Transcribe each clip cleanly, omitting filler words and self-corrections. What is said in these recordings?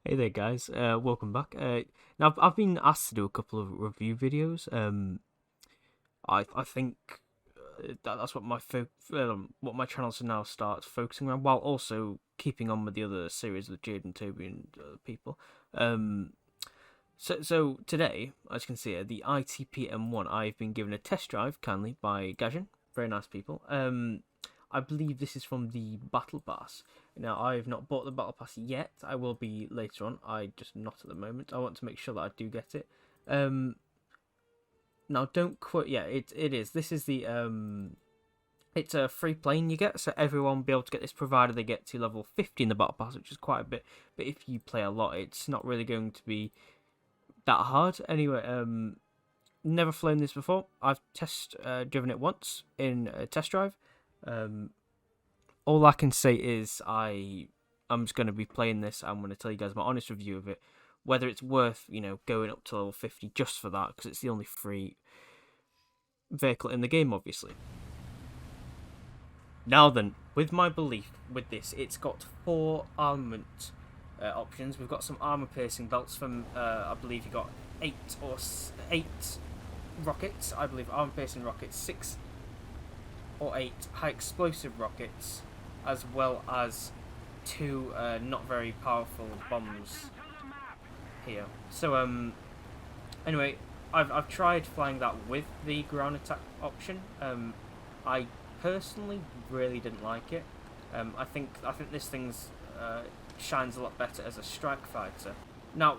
Hey there, guys. Welcome back. Now I've been asked to do a couple of review videos. I think that's what what my channel should now start focusing on, while also keeping on with the other series with Jade and Toby and people. Um, so today, as you can see, the ITP M1, I've been given a test drive kindly by Gajan. Very nice people. I believe this is from the Battle Pass. Now, I've not bought the Battle Pass yet. I will be later on. I just not at the moment. I want to make sure that I do get it. Now, don't quote. Yeah, it is. This is the It's a free plane you get, so everyone will be able to get this provided they get to level 50 in the Battle Pass, which is quite a bit. But if you play a lot, it's not really going to be that hard. Anyway, never flown this before. I've driven it once in a test drive. Um, all I can say is I'm just going to be playing this. I'm going to tell you guys my honest review of it, whether it's worth going up to level 50 just for that, because it's the only free vehicle in the game, obviously. Now then, with my belief with this, it's got 4 armament options. We've got some armor piercing belts from I believe you got 8 rockets. I believe armor piercing rockets, 6 or 8 high explosive rockets, as well as 2 not very powerful bombs here. So anyway, I've tried flying that with the ground attack option. I personally really didn't like it. I think this thing's shines a lot better as a strike fighter. Now,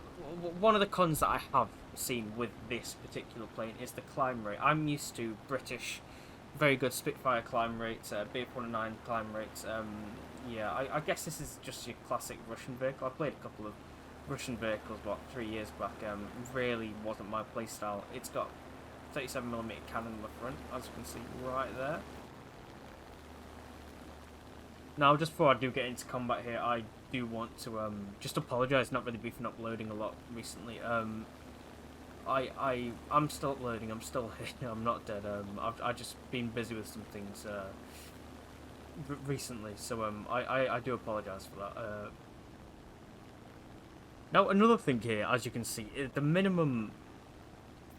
one of the cons that I have seen with this particular plane is the climb rate. I'm used to British, very good Spitfire climb rates, BF-109 climb rates. Yeah, I guess this is just your classic Russian vehicle. I played a couple of Russian vehicles about 3 years back. Really wasn't my playstyle. It's got 37mm cannon in the front, as you can see right there. Now, just before I do get into combat here, I do want to just apologise. Not really beefing up loading a lot recently. I'm still uploading. I'm still here. I'm not dead. I've just been busy with some things recently, so I do apologise for that. Now, another thing here, as you can see, the minimum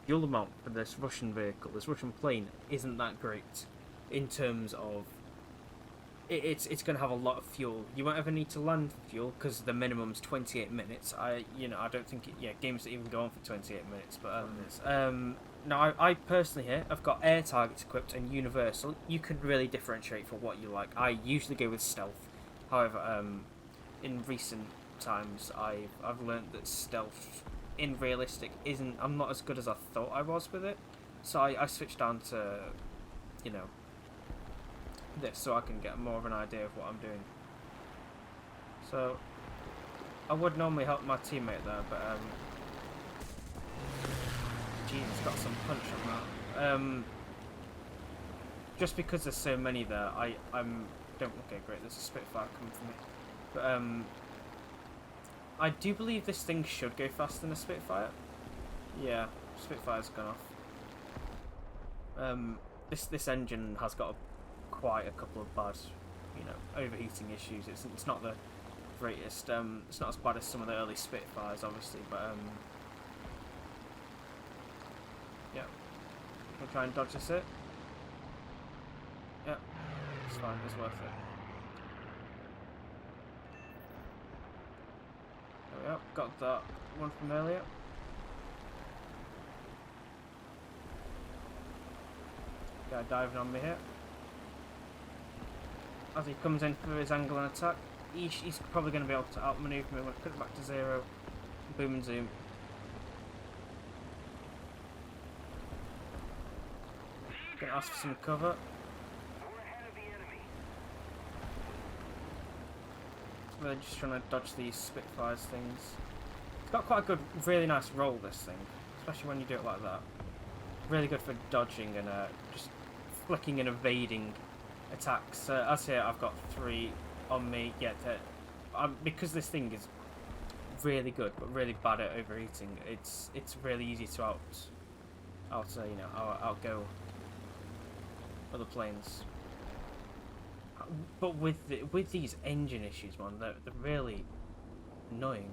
fuel amount for this Russian vehicle, this Russian plane, isn't that great in terms of it's going to have a lot of fuel. You won't ever need to land fuel because the minimum's 28 minutes. I don't think games that even go on for 28 minutes. But now I personally here I've got air targets equipped and universal. You can really differentiate for what you like. I usually go with stealth. However, in recent times I've learned that stealth in realistic isn't. I'm not as good as I thought I was with it. So I switched down to this so I can get more of an idea of what I'm doing. So I would normally help my teammate there, but Jesus, got some punch on that. Just because there's so many there, I'm don't okay great. There's a Spitfire coming for me, but I do believe this thing should go faster than a Spitfire. Yeah, Spitfire's gone off. This engine has got quite a couple of bad, overheating issues. It's not the greatest. It's not as bad as some of the early Spitfires, obviously, but yeah. We'll try and dodge this hit. Yeah, it's fine. It's worth it. There we go. Got that one from earlier. Guy diving on me here. As he comes in for his angle and attack, he's probably going to be able to outmaneuver me. I'm going to put it back to 0. Boom and zoom. Going to ask for some cover. So they're just trying to dodge these Spitfires things. It's got quite a good, really nice roll, this thing. Especially when you do it like that. Really good for dodging and just flicking and evading attacks. As here, I've got 3 on me. Yeah, because this thing is really good but really bad at overheating. It's really easy to outgo other planes. But with these engine issues, man, they're really annoying.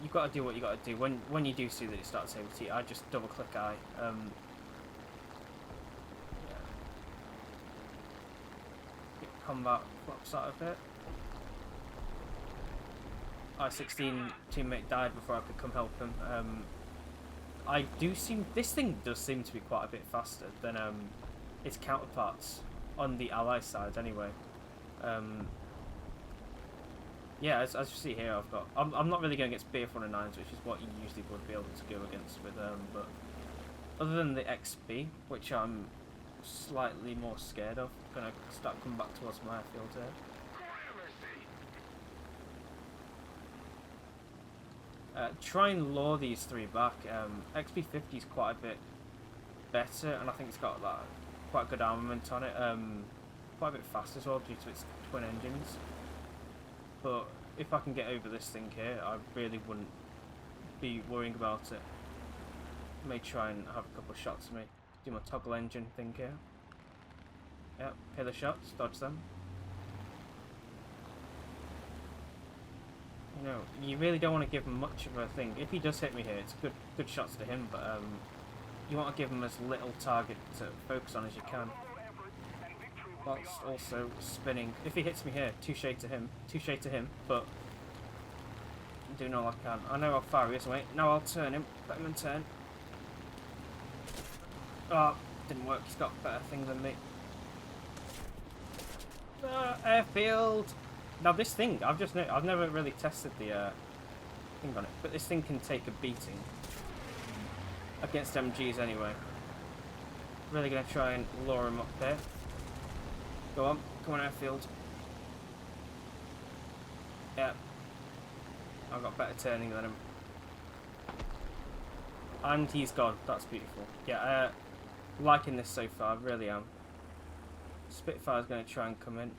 You've got to do what you got to do. When you do see that it starts overheating, I just double click I. Yeah. Combat flops out of it. I-16 teammate died before I could come help him. This thing does seem to be quite a bit faster than its counterparts on the ally side anyway. Yeah, as you see here, I'm not really going against BF-109s, which is what you usually would be able to go against with but other than the XB, which I'm slightly more scared of, I'm gonna start coming back towards my airfield here. Try and lure these three back. XB50 is quite a bit better, and I think it's got like quite good armament on it. Quite a bit fast as well due to its twin engines. But if I can get over this thing here, I really wouldn't be worrying about it. May try and have a couple of shots of me. Do my toggle engine thing here. Yep, hear the shots, dodge them. You know, you really don't want to give him much of a thing. If he does hit me here, it's good shots to him, but you want to give him as little target to focus on as you can. Whilst also spinning. If he hits me here, touche to him, but I'm doing all I can. I know how far he is, mate. Now I'll turn him, let him in turn. Oh, didn't work, he's got a better thing than me. Airfield! Now this thing, I've never really tested the thing on it, but this thing can take a beating against MGs anyway. Really gonna try and lure him up there. Go on, come on airfield. Yeah. I've got better turning than him. And he's gone, that's beautiful. Yeah, liking this so far, I really am. Spitfire's gonna try and come in.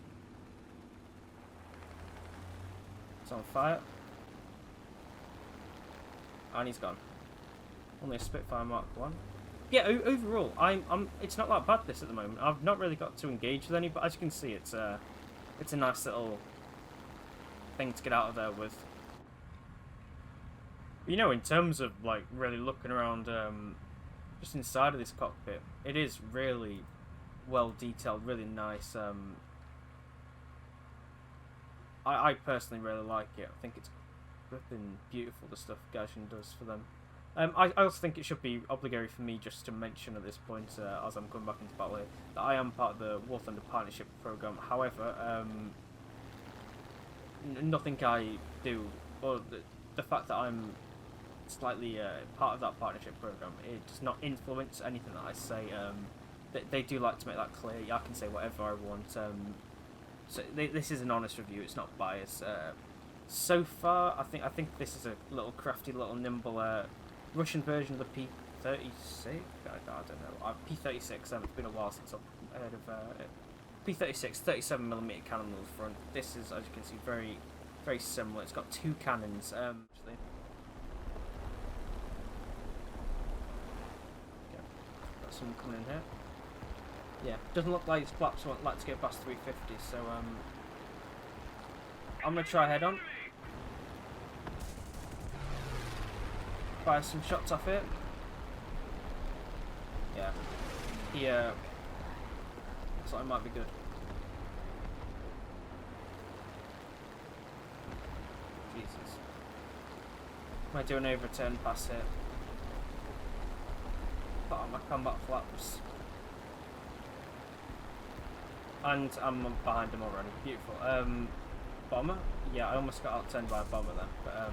It's on fire. And he's gone. Only a Spitfire Mark 1. Yeah, overall, it's not that bad this at the moment. I've not really got to engage with any, but as you can see, it's a nice little thing to get out of there with. You know, in terms of like really looking around, just inside of this cockpit, it is really well detailed, really nice. I personally really like it. I think it's flipping beautiful, the stuff Gajin does for them. I also think it should be obligatory for me just to mention at this point, as I'm coming back into battle here, that I am part of the War Thunder Partnership Programme. However, nothing I do, or the fact that I'm slightly part of that partnership programme, it does not influence anything that I say. They do like to make that clear. I can say whatever I want. So this is an honest review. It's not biased. So far, I think this is a little crafty, little nimble Russian version of the P-36. I don't know. P-36. It's been a while since I've heard of it. P-36, 37mm cannon on the front. This is, as you can see, very, very similar. It's got two cannons. Actually. Okay. Got someone coming in here. Yeah, doesn't look like his flaps won't like to get past 350, so I'm gonna try head on. Fire some shots off it. Yeah. He looks like it might be good. Jesus. Might do an overturn pass here. Put on my combat flaps. And I'm behind him already. Beautiful. Bomber? Yeah, I almost got outturned by a bomber then. But I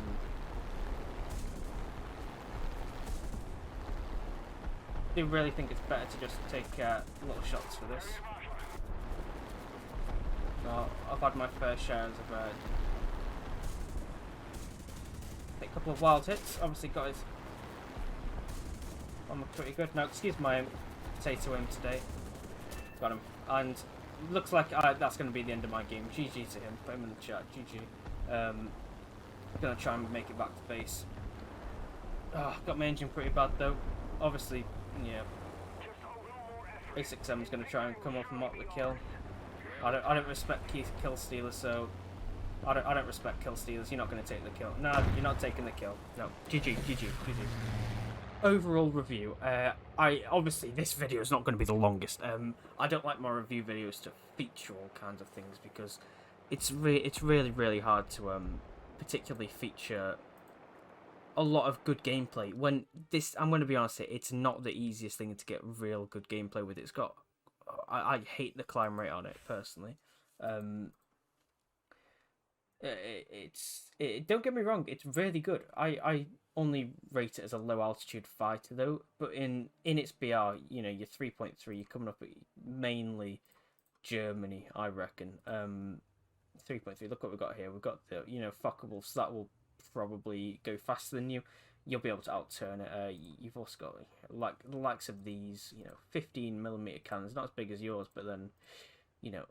do really think it's better to just take little shots for this. So I've had my fair shares of a couple of wild hits. Obviously got his bomber pretty good. Now excuse my potato aim today. Got him. And looks like that's going to be the end of my game. GG to him. Put him in the chat. GG. Gonna try and make it back to base. Got my engine pretty bad though. Obviously, yeah. A6M is going to try and come up and mock the kill. I don't respect Keith Killstealer, so I don't respect kill stealers. You're not going to take the kill. No, you're not taking the kill. No. GG, GG, GG. Overall review. I obviously this video is not going to be the longest. I don't like my review videos to feature all kinds of things because it's really hard to particularly feature a lot of good gameplay. When this, I'm going to be honest here, it's not the easiest thing to get real good gameplay with. It's got, I hate the climb rate on it personally. Don't get me wrong, it's really good. I only rate it as a low altitude fighter though, but in its BR, you know, you're 3.3, you're coming up at mainly Germany, I reckon. 3.3. Look what we've got here. We've got the, you know, fuckable, so that will probably go faster than you. You'll be able to outturn it. You've also got like the likes of these, you know, 15mm cannons, not as big as yours, but then, you know,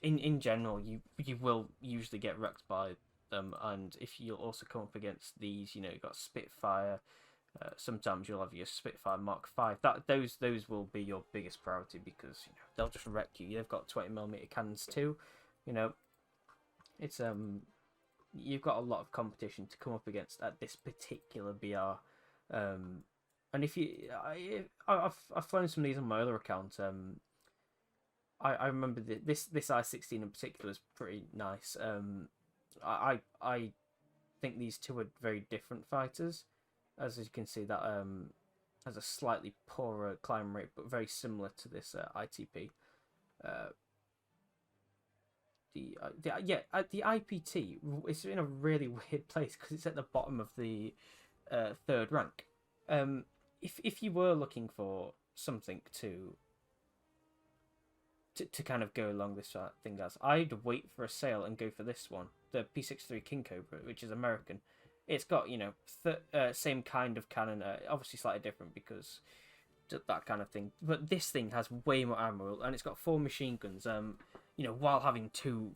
in general, you will usually get wrecked by them. And if you'll also come up against these, you know, you've got Spitfire. Sometimes you'll have your Spitfire Mark 5. Those will be your biggest priority because, you know, they'll just wreck you. They've got 20mm cannons too. You know, it's you've got a lot of competition to come up against at this particular BR. And if you, I've flown some of these on my other account. I remember this I-16 in particular is pretty nice. I think these two are very different fighters. As you can see, that has a slightly poorer climb rate, but very similar to this ITP. The IPT is in a really weird place because it's at the bottom of the third rank. If you were looking for something to kind of go along this thing, guys, I'd wait for a sale and go for this one, the P63 King Cobra, which is American. It's got, you know, same kind of cannon, obviously slightly different because that kind of thing. But this thing has way more ammo, and it's got 4 machine guns. You know, while having 2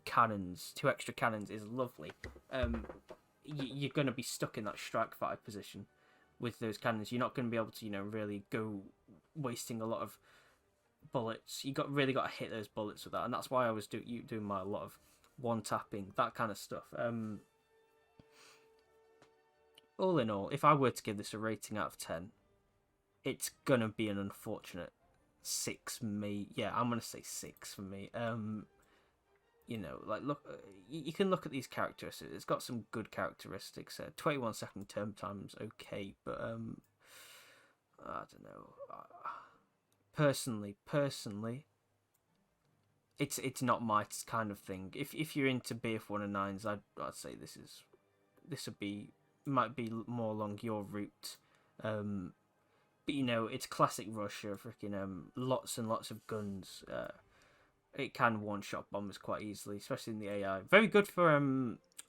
extra cannons is lovely. You're going to be stuck in that strike fighter position with those cannons. You're not going to be able to, you know, really go wasting a lot of bullets. You really got to hit those bullets with that, and that's why I was doing my lot of one tapping, that kind of stuff. All in all, if I were to give this a rating out of 10, it's gonna be an unfortunate 6. Yeah, I'm gonna say 6 for me. You know, like look, you can look at these characteristics. It's got some good characteristics. 21-second turn time's okay, but I don't know. Personally, it's not my kind of thing. If you're into BF109s, I'd say this might be more along your route. But you know, it's classic Russia, freaking lots and lots of guns. It can one-shot bombers quite easily, especially in the AI. Very good for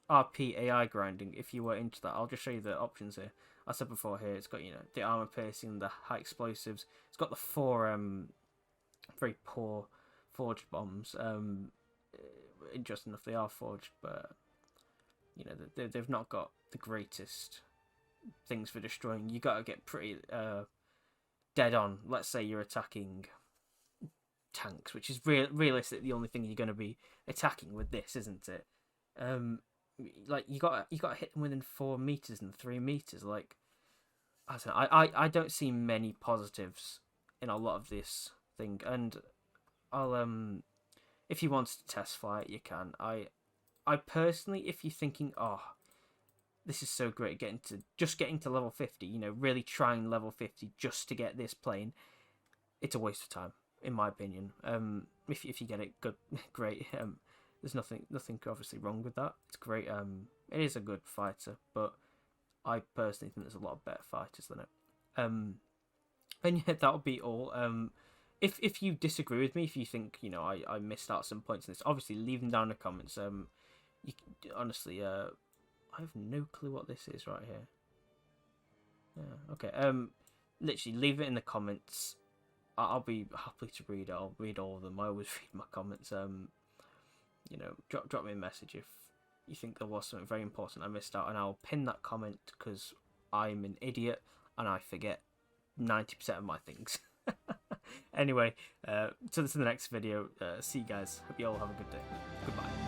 RP AI grinding if you were into that. I'll just show you the options here. I said before here, it's got, you know, the armor piercing, the high explosives. It's got the 4 very poor forged bombs. Interesting enough, they are forged, but you know, they've not got the greatest things for destroying. You got to get pretty dead on. Let's say you're attacking tanks, which is realistic. The only thing you're going to be attacking with this, isn't it? Like you got to hit them within 4 meters and 3 meters. Like I don't know. I don't see many positives in a lot of this thing, and I'll if you wanted to test fly it, you can. I personally, if you're thinking, oh, this is so great, getting to level 50, you know, really trying level 50 just to get this plane, it's a waste of time, in my opinion. If you get it, good, great. There's nothing obviously wrong with that. It's great. It is a good fighter, but I personally think there's a lot of better fighters than it. And yeah, that'll be all. If you disagree with me, if you think, you know, I missed out some points in this, obviously leave them down in the comments. You honestly, I have no clue what this is right here. Yeah, okay. Literally leave it in the comments. I'll be happy to read it. I'll read all of them. I always read my comments. You know, drop me a message if you think there was something very important I missed out, and I'll pin that comment because I'm an idiot and I forget 90% of my things. Anyway, to the next video. See you guys. Hope you all have a good day. Goodbye.